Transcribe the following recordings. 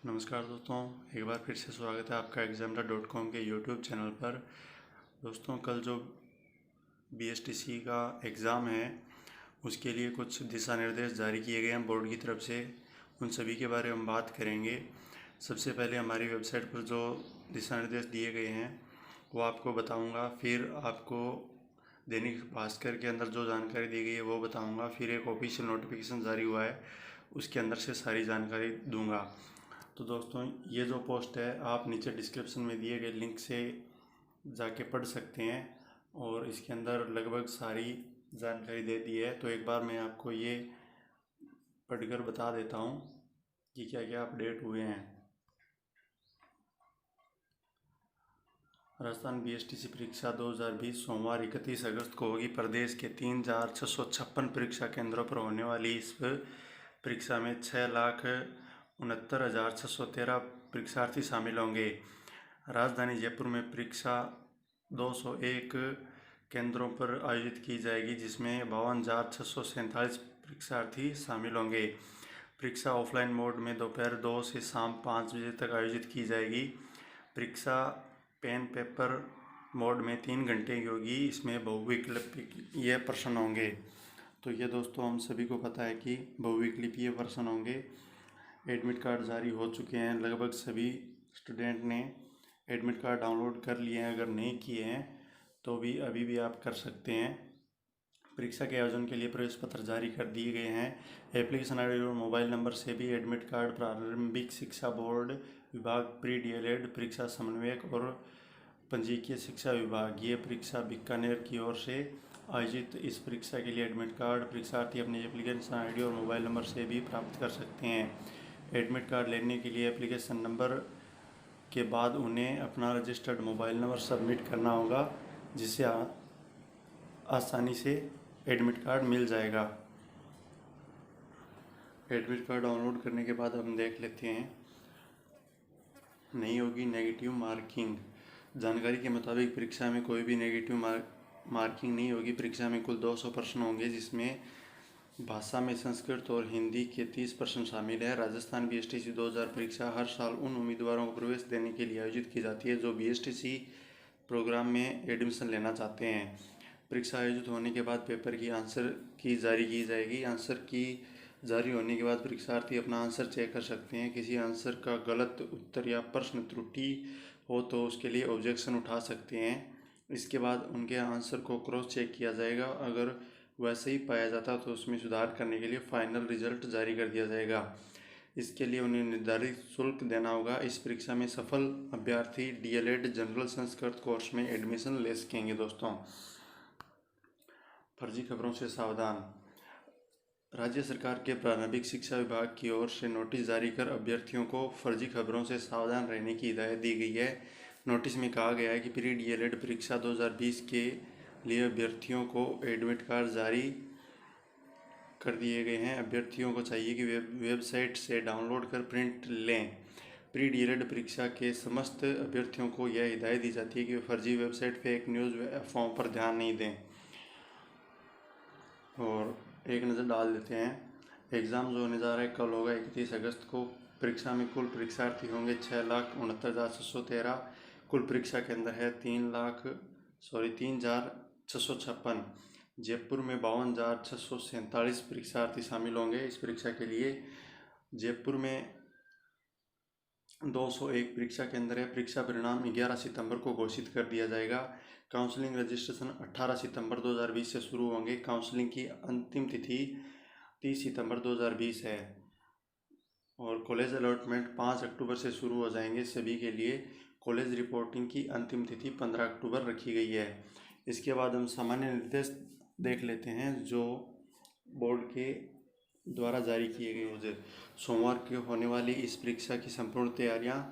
नमस्कार दोस्तों, एक बार फिर से स्वागत है आपका examiner.com के यूट्यूब चैनल पर। दोस्तों, कल जो BSTC का एग्ज़ाम है उसके लिए कुछ दिशा निर्देश जारी किए गए हैं बोर्ड की तरफ से। उन सभी के बारे में हम बात करेंगे। सबसे पहले हमारी वेबसाइट पर जो दिशा निर्देश दिए गए हैं वो आपको बताऊंगा, फिर आपको दैनिक भास्कर के अंदर जो जानकारी दी गई है वो बताऊंगा, फिर एक ऑफिशियल नोटिफिकेशन जारी हुआ है उसके अंदर से सारी जानकारी दूंगा। तो दोस्तों, ये जो पोस्ट है आप नीचे डिस्क्रिप्शन में दिए गए लिंक से जाके पढ़ सकते हैं और इसके अंदर लगभग सारी जानकारी दे दी है। तो एक बार मैं आपको ये पढ़कर बता देता हूँ कि क्या क्या अपडेट हुए हैं। राजस्थान BSTC परीक्षा 2020 सोमवार 31 अगस्त को होगी। प्रदेश के 3,656 परीक्षा केंद्रों पर होने वाली इस परीक्षा में 6,69,613 परीक्षार्थी शामिल होंगे। राजधानी जयपुर में परीक्षा 201 केंद्रों पर आयोजित की जाएगी, जिसमें 52,647 परीक्षार्थी शामिल होंगे। परीक्षा ऑफलाइन मोड में दोपहर 2 से शाम 5 बजे तक आयोजित की जाएगी। परीक्षा पेन पेपर मोड में 3 घंटे की होगी। इसमें बहुविकल्पीय प्रश्न होंगे। तो ये दोस्तों हम सभी को पता है कि बहुविकल्पीय प्रश्न होंगे। एडमिट कार्ड जारी हो चुके हैं। लगभग सभी स्टूडेंट ने एडमिट कार्ड डाउनलोड कर लिए हैं। अगर नहीं किए हैं तो भी अभी भी आप कर सकते हैं। परीक्षा के आयोजन के लिए प्रवेश पत्र जारी कर दिए गए हैं। एप्लीकेशन आई और मोबाइल नंबर से भी एडमिट कार्ड प्रारंभिक शिक्षा बोर्ड विभाग, प्री DLED परीक्षा समन्वयक और पंजीकीय शिक्षा विभाग, ये परीक्षा बीकानेर की ओर से आयोजित इस परीक्षा के लिए एडमिट कार्ड परीक्षार्थी अपने एप्लीकेशन ID और मोबाइल नंबर से भी प्राप्त कर सकते हैं। एडमिट कार्ड लेने के लिए एप्लीकेशन नंबर के बाद उन्हें अपना रजिस्टर्ड मोबाइल नंबर सबमिट करना होगा, जिससे आसानी से एडमिट कार्ड मिल जाएगा। एडमिट कार्ड डाउनलोड करने के बाद हम देख लेते हैं। नहीं होगी नेगेटिव मार्किंग। जानकारी के मुताबिक परीक्षा में कोई भी नेगेटिव मार्किंग नहीं होगी। परीक्षा में कुल 200 प्रश्न होंगे, जिसमें भाषा में संस्कृत और हिंदी के 30 प्रश्न शामिल है। राजस्थान BSTC 2000 परीक्षा हर साल उन उम्मीदवारों को प्रवेश देने के लिए आयोजित की जाती है जो BSTC प्रोग्राम में एडमिशन लेना चाहते हैं। परीक्षा आयोजित होने के बाद पेपर की आंसर की जारी की जाएगी। आंसर की जारी होने के बाद परीक्षार्थी अपना आंसर चेक कर सकते हैं। किसी आंसर का गलत उत्तर या प्रश्न त्रुटि हो तो उसके लिए ऑब्जेक्शन उठा सकते हैं। इसके बाद उनके आंसर को क्रॉस चेक किया जाएगा। अगर वैसे ही पाया जाता तो उसमें सुधार करने के लिए फाइनल रिजल्ट जारी कर दिया जाएगा। इसके लिए उन्हें निर्धारित शुल्क देना होगा। इस परीक्षा में सफल अभ्यर्थी DLED जनरल संस्कृत कोर्स में एडमिशन ले सकेंगे। दोस्तों, फर्जी खबरों से सावधान। राज्य सरकार के प्रारंभिक शिक्षा विभाग की ओर से नोटिस जारी कर अभ्यर्थियों को फर्जी खबरों से सावधान रहने की हिदायत दी गई है। नोटिस में कहा गया है कि प्री DLED परीक्षा 2020 के लिए अभ्यर्थियों को एडमिट कार्ड जारी कर दिए गए हैं। अभ्यर्थियों को चाहिए कि वेबसाइट से डाउनलोड कर प्रिंट लें। प्री DLED परीक्षा के समस्त अभ्यर्थियों को यह हिदायत दी जाती है कि वे फर्जी वेबसाइट, फेक न्यूज़ व अफवाहों पर ध्यान नहीं दें। और एक नज़र डाल देते हैं। एग्ज़ाम जो होने जा रहा है कल होगा 31 अगस्त को। परीक्षा में कुल परीक्षार्थी होंगे 6,69,613। कुल परीक्षा केंद्र है 3,0656। जयपुर में 52,647 परीक्षार्थी शामिल होंगे इस परीक्षा के लिए। जयपुर में 201 परीक्षा केंद्र है। परीक्षा परिणाम 11 सितंबर को घोषित कर दिया जाएगा। काउंसलिंग रजिस्ट्रेशन 18 सितंबर 2020 से शुरू होंगे। काउंसलिंग की अंतिम तिथि 30 सितंबर 2020 है और कॉलेज अलॉटमेंट 5 अक्टूबर से शुरू हो जाएंगे सभी के लिए। कॉलेज रिपोर्टिंग की अंतिम तिथि 15 अक्टूबर रखी गई है। इसके बाद हम सामान्य निर्देश देख लेते हैं जो बोर्ड के द्वारा जारी किए गए हैं। सोमवार को होने वाली इस परीक्षा की संपूर्ण तैयारियां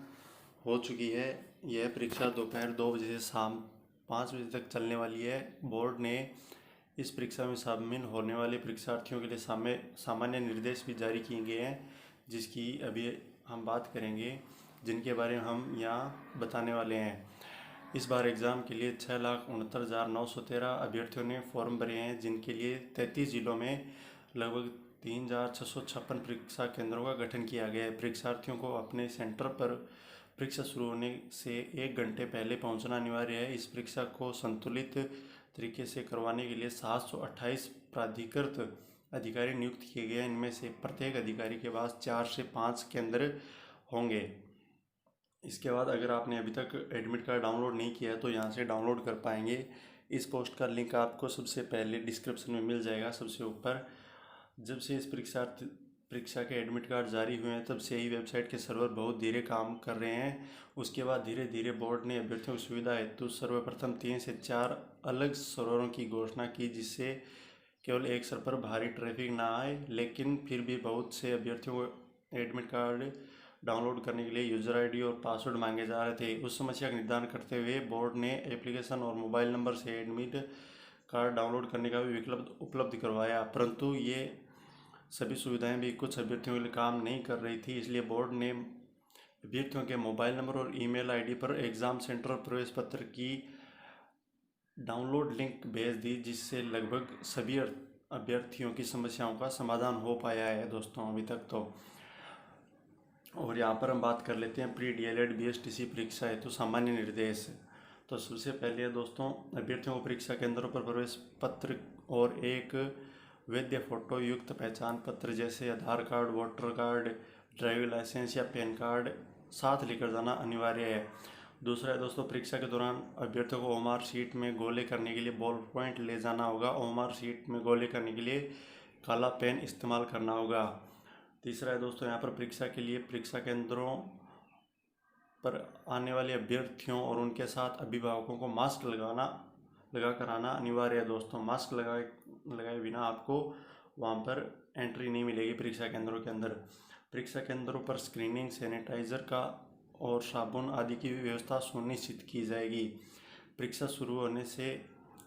हो चुकी है। यह परीक्षा दोपहर 2 बजे से शाम 5 बजे तक चलने वाली है। बोर्ड ने इस परीक्षा में शामिल होने वाले परीक्षार्थियों के लिए सामान्य निर्देश भी जारी किए गए हैं, जिसकी अभी हम बात करेंगे, जिनके बारे में हम यहाँ बताने वाले हैं। इस बार एग्ज़ाम के लिए 6,69,913 अभ्यर्थियों ने फॉर्म भरे हैं, जिनके लिए 33 जिलों में लगभग 3,656 परीक्षा केंद्रों का गठन किया गया है। परीक्षार्थियों को अपने सेंटर पर परीक्षा शुरू होने से 1 घंटे पहले पहुंचना अनिवार्य है। इस परीक्षा को संतुलित तरीके से करवाने के लिए 728 प्राधिकृत अधिकारी नियुक्त किए गए हैं। इनमें से प्रत्येक अधिकारी के पास 4 से 5 केंद्र होंगे। इसके बाद अगर आपने अभी तक एडमिट कार्ड डाउनलोड नहीं किया है तो यहाँ से डाउनलोड कर पाएंगे। इस पोस्ट का लिंक आपको सबसे पहले डिस्क्रिप्शन में मिल जाएगा, सबसे ऊपर। जब से इस परीक्षा के एडमिट कार्ड जारी हुए हैं तब से ही वेबसाइट के सर्वर बहुत धीरे काम कर रहे हैं। उसके बाद धीरे धीरे बोर्ड ने अभ्यर्थियों की सुविधा हेतु सर्वप्रथम 3 से 4 अलग सर्वरों की घोषणा की, जिससे केवल एक सर्वर पर भारी ट्रैफिक ना आए। लेकिन फिर भी बहुत से अभ्यर्थियों को एडमिट कार्ड डाउनलोड करने के लिए यूज़र आईडी और पासवर्ड मांगे जा रहे थे। उस समस्या का निदान करते हुए बोर्ड ने एप्लीकेशन और मोबाइल नंबर से एडमिट कार्ड डाउनलोड करने का भी विकल्प उपलब्ध करवाया, परंतु ये सभी सुविधाएं भी कुछ अभ्यर्थियों के लिए काम नहीं कर रही थी। इसलिए बोर्ड ने अभ्यर्थियों के मोबाइल नंबर और ईमेल आईडी पर एग्ज़ाम सेंटर और प्रवेश पत्र की डाउनलोड लिंक भेज दी, जिससे लगभग सभी अभ्यर्थियों की समस्याओं का समाधान हो पाया है दोस्तों अभी तक तो। और यहाँ पर हम बात कर लेते हैं प्री डीएलएड बीएसटीसी परीक्षा हेतु सामान्य निर्देश। तो सबसे पहले दोस्तों, अभ्यर्थियों को परीक्षा केंद्रों पर प्रवेश पत्र और एक वैध फोटो युक्त पहचान पत्र जैसे Aadhaar card, voter card, driving licence या पैन कार्ड साथ लेकर जाना अनिवार्य है। दूसरा है दोस्तों, परीक्षा के दौरान अभ्यर्थियों को ओएमआर शीट में गोले करने के लिए बॉल पॉइंट ले जाना होगा। ओएमआर शीट में गोले करने के लिए काला पेन इस्तेमाल करना होगा। तीसरा है दोस्तों, यहाँ पर परीक्षा के लिए परीक्षा केंद्रों पर आने वाले अभ्यर्थियों और उनके साथ अभिभावकों को मास्क लगा कर आना अनिवार्य है दोस्तों। मास्क लगाए बिना आपको वहाँ पर एंट्री नहीं मिलेगी परीक्षा केंद्रों के अंदर। परीक्षा केंद्रों पर स्क्रीनिंग, सैनिटाइज़र का और साबुन आदि की व्यवस्था सुनिश्चित की जाएगी। परीक्षा शुरू होने से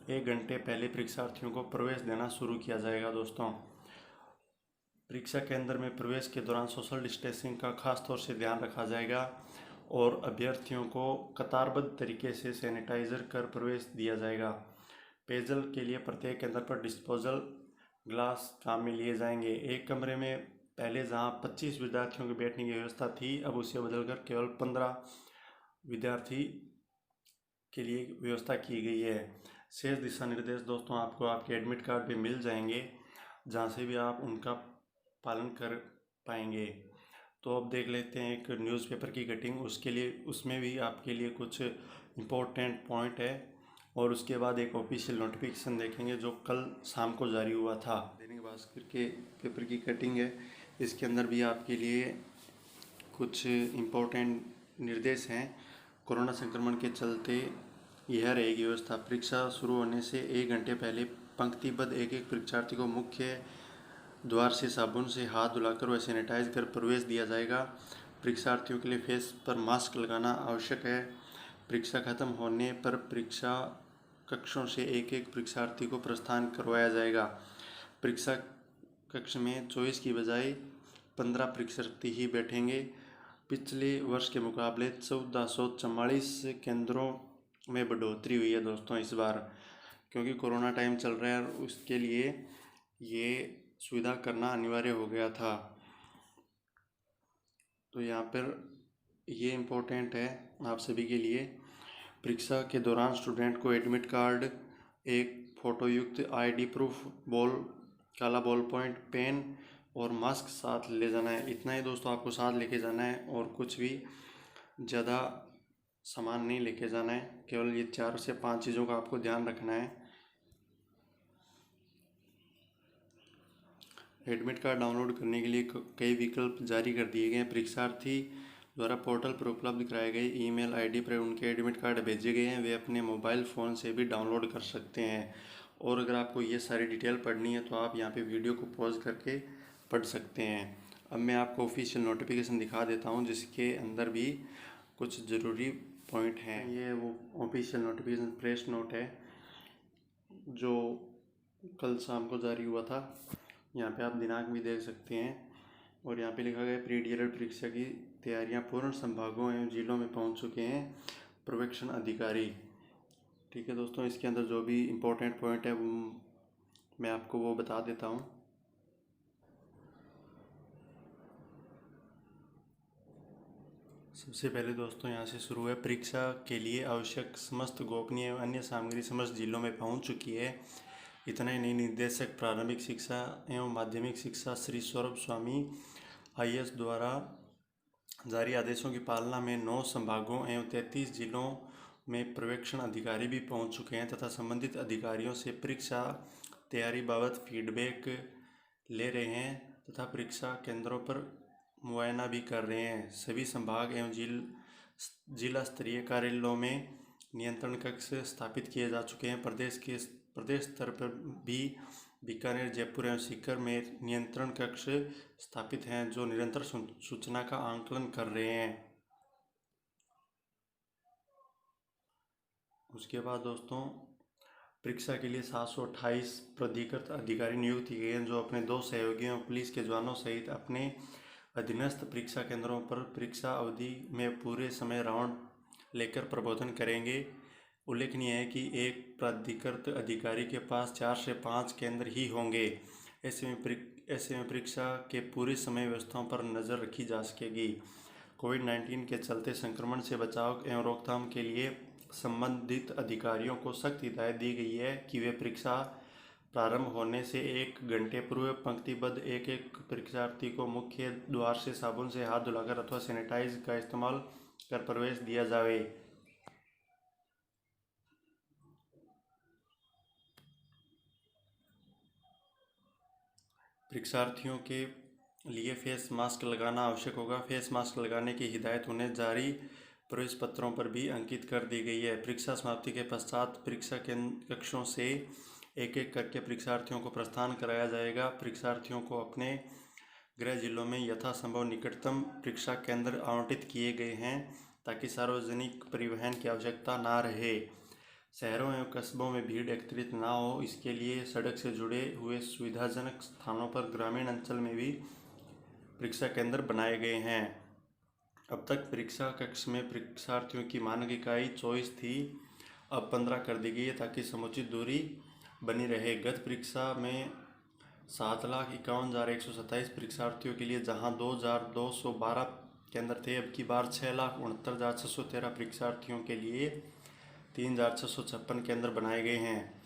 1 घंटे पहले परीक्षार्थियों को प्रवेश देना शुरू किया जाएगा दोस्तों। परीक्षा केंद्र में प्रवेश के दौरान सोशल डिस्टेंसिंग का खास तौर से ध्यान रखा जाएगा और अभ्यर्थियों को कतारबद्ध तरीके से सैनिटाइजर कर प्रवेश दिया जाएगा। पेयजल के लिए प्रत्येक केंद्र पर डिस्पोजल ग्लास काम में लिए जाएंगे। एक कमरे में पहले जहां 25 विद्यार्थियों के बैठने की व्यवस्था थी, अब उसे बदलकर केवल 15 विद्यार्थी के लिए व्यवस्था की गई है। शेष दिशा निर्देश दोस्तों आपको आपके एडमिट कार्ड पे मिल जाएंगे, जहाँ से भी आप उनका पालन कर पाएंगे। तो अब देख लेते हैं एक न्यूज़पेपर की कटिंग, उसके लिए उसमें भी आपके लिए कुछ इम्पोर्टेंट पॉइंट है, और उसके बाद एक ऑफिशियल नोटिफिकेशन देखेंगे जो कल शाम को जारी हुआ था। दैनिक भास्कर के पेपर की कटिंग है, इसके अंदर भी आपके लिए कुछ इम्पोर्टेंट निर्देश हैं। कोरोना संक्रमण के चलते यह रहेगी व्यवस्था। परीक्षा शुरू होने से 1 घंटे पहले पंक्तिबद्ध एक परीक्षार्थी को मुख्य द्वार से साबुन से हाथ धुलाकर व सैनिटाइज कर प्रवेश दिया जाएगा। परीक्षार्थियों के लिए फेस पर मास्क लगाना आवश्यक है। परीक्षा खत्म होने पर परीक्षा कक्षों से एक परीक्षार्थी को प्रस्थान करवाया जाएगा। परीक्षा कक्ष में 24 की बजाय 15 परीक्षार्थी ही बैठेंगे। पिछले वर्ष के मुकाबले 1444 केंद्रों में बढ़ोतरी हुई है दोस्तों इस बार, क्योंकि कोरोना टाइम चल रहा है और उसके लिए ये सुविधा करना अनिवार्य हो गया था। तो यहाँ पर ये इम्पोर्टेंट है आप सभी के लिए। परीक्षा के दौरान स्टूडेंट को एडमिट कार्ड, एक फ़ोटोयुक्त आईडी प्रूफ, काला बॉल पॉइंट पेन और मास्क साथ ले जाना है। इतना ही दोस्तों आपको साथ लेके जाना है, और कुछ भी ज़्यादा सामान नहीं लेके जाना है। केवल ये 4 से 5 चीज़ों का आपको ध्यान रखना है। एडमिट कार्ड डाउनलोड करने के लिए कई विकल्प जारी कर दिए गए हैं। परीक्षार्थी द्वारा पोर्टल पर उपलब्ध कराए गए ईमेल आईडी पर उनके एडमिट कार्ड भेजे गए हैं, वे अपने मोबाइल फ़ोन से भी डाउनलोड कर सकते हैं। और अगर आपको ये सारी डिटेल पढ़नी है तो आप यहाँ पे वीडियो को पॉज करके पढ़ सकते हैं। अब मैं आपको ऑफिशियल नोटिफिकेशन दिखा देता हूँ, जिसके अंदर भी कुछ ज़रूरी पॉइंट हैं। ये वो ऑफिशियल नोटिफिकेशन प्रेस नोट है जो कल शाम को जारी हुआ था। यहाँ पे आप दिनांक भी देख सकते हैं, और यहाँ पे लिखा गया प्री डीएलएड परीक्षा की तैयारियां पूर्ण संभागों एवं जिलों में पहुँच चुके हैं पर्यवेक्षण अधिकारी। ठीक है दोस्तों, इसके अंदर जो भी इम्पोर्टेंट पॉइंट है वो मैं आपको बता देता हूँ। सबसे पहले दोस्तों यहाँ से शुरू है। परीक्षा के लिए आवश्यक समस्त गोपनीय एवं अन्य सामग्री समस्त जिलों में पहुँच चुकी है। इतना ही नहीं, निदेशक प्रारंभिक शिक्षा एवं माध्यमिक शिक्षा श्री सौरभ स्वामी IAS द्वारा जारी आदेशों की पालना में 9 संभागों एवं 33 जिलों में पर्यवेक्षण अधिकारी भी पहुंच चुके हैं तथा संबंधित अधिकारियों से परीक्षा तैयारी बाबत फीडबैक ले रहे हैं तथा परीक्षा केंद्रों पर मुआयना भी कर रहे हैं। सभी संभाग एवं जिला स्तरीय कार्यालयों में नियंत्रण कक्ष स्थापित किए जा चुके हैं। प्रदेश स्तर पर भी बीकानेर, जयपुर एवं सीकर में नियंत्रण कक्ष स्थापित हैं जो निरंतर सूचना का आंकलन कर रहे हैं। उसके बाद दोस्तों, परीक्षा के लिए 728 प्राधिकृत अधिकारी नियुक्त किए हैं जो अपने 2 सहयोगियों पुलिस के जवानों सहित अपने अधीनस्थ परीक्षा केंद्रों पर परीक्षा अवधि में पूरे समय राउंड लेकर प्रबोधन करेंगे। उल्लेखनीय है कि एक प्राधिकृत अधिकारी के पास 4 से 5 केंद्र ही होंगे। ऐसे में परीक्षा के पूरे समय व्यवस्थाओं पर नज़र रखी जा सकेगी। कोविड-19 के चलते संक्रमण से बचाव एवं रोकथाम के लिए संबंधित अधिकारियों को सख्त हिदायत दी गई है कि वे परीक्षा प्रारंभ होने से 1 घंटे पूर्व पंक्तिबद्ध एक परीक्षार्थी को मुख्य द्वार से साबुन से हाथ धुलाकर अथवा सैनिटाइज का इस्तेमाल कर प्रवेश दिया जाए। परीक्षार्थियों के लिए फेस मास्क लगाना आवश्यक होगा। फेस मास्क लगाने की हिदायत उन्हें जारी प्रवेश पत्रों पर भी अंकित कर दी गई है। परीक्षा समाप्ति के पश्चात परीक्षा कक्षों से एक एक करके परीक्षार्थियों को प्रस्थान कराया जाएगा। परीक्षार्थियों को अपने गृह जिलों में यथासंभव निकटतम परीक्षा केंद्र आवंटित किए गए हैं ताकि सार्वजनिक परिवहन की आवश्यकता ना रहे। शहरों एवं कस्बों में भीड़ एकत्रित ना हो, इसके लिए सड़क से जुड़े हुए सुविधाजनक स्थानों पर ग्रामीण अंचल में भी परीक्षा केंद्र बनाए गए हैं। अब तक परीक्षा कक्ष में परीक्षार्थियों की मानक इकाई 24 थी, अब 15 कर दी गई है ताकि समुचित दूरी बनी रहे। गत परीक्षा में 7,51,127 परीक्षार्थियों के लिए जहां 2,212 केंद्र थे, अब की बार 6,69,613 परीक्षार्थियों के लिए 3,656 केंद्र बनाए गए हैं।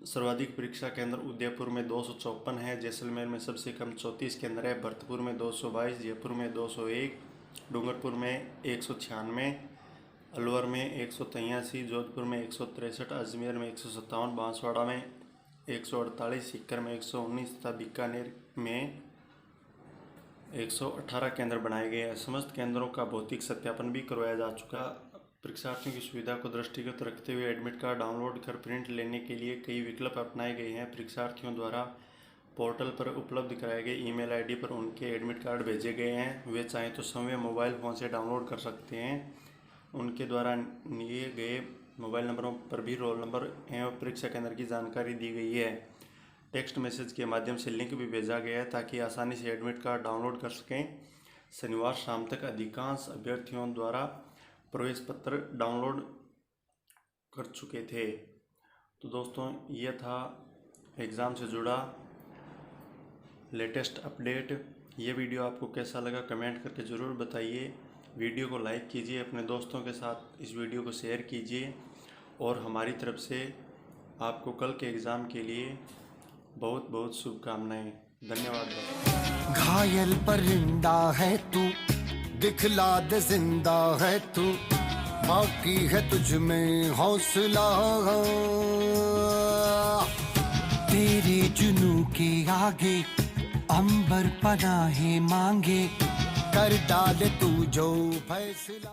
सर्वाधिक परीक्षा केंद्र उदयपुर में 254 है, जैसलमेर में सबसे कम 34 केंद्र है, भरतपुर में 222, जयपुर में 201, डूंगरपुर में 196, अलवर में 183, जोधपुर में 163, अजमेर में 157, बांसवाड़ा में 148, सीकर में 119 तथा बीकानेर में 118 केंद्र बनाए गए हैं। समस्त केंद्रों का भौतिक सत्यापन भी करवाया जा चुका। परीक्षार्थियों की सुविधा को दृष्टिगत रखते हुए एडमिट कार्ड डाउनलोड कर प्रिंट लेने के लिए कई विकल्प अपनाए गए हैं। परीक्षार्थियों द्वारा पोर्टल पर उपलब्ध कराए गए ईमेल आईडी पर उनके एडमिट कार्ड भेजे गए हैं। वे चाहें तो स्वयं मोबाइल फ़ोन से डाउनलोड कर सकते हैं। उनके द्वारा लिए गए मोबाइल नंबरों पर भी रोल नंबर एवं परीक्षा केंद्र की जानकारी दी गई है। टेक्स्ट मैसेज के माध्यम से लिंक भी भेजा गया है ताकि आसानी से एडमिट कार्ड डाउनलोड कर सकें। शनिवार शाम तक अधिकांश अभ्यर्थियों द्वारा प्रवेश पत्र डाउनलोड कर चुके थे। तो दोस्तों, ये था एग्ज़ाम से जुड़ा लेटेस्ट अपडेट। ये वीडियो आपको कैसा लगा कमेंट करके ज़रूर बताइए। वीडियो को लाइक कीजिए, अपने दोस्तों के साथ इस वीडियो को शेयर कीजिए और हमारी तरफ से आपको कल के एग्ज़ाम के लिए बहुत बहुत शुभकामनाएं। धन्यवाद। घायल परिंदा है तू, दिखला दे जिंदा है तू, बाकी है तुझ में हौसला। तेरे जुनू के आगे अंबर पनाहे मांगे, कर डाले तू जो फैसला।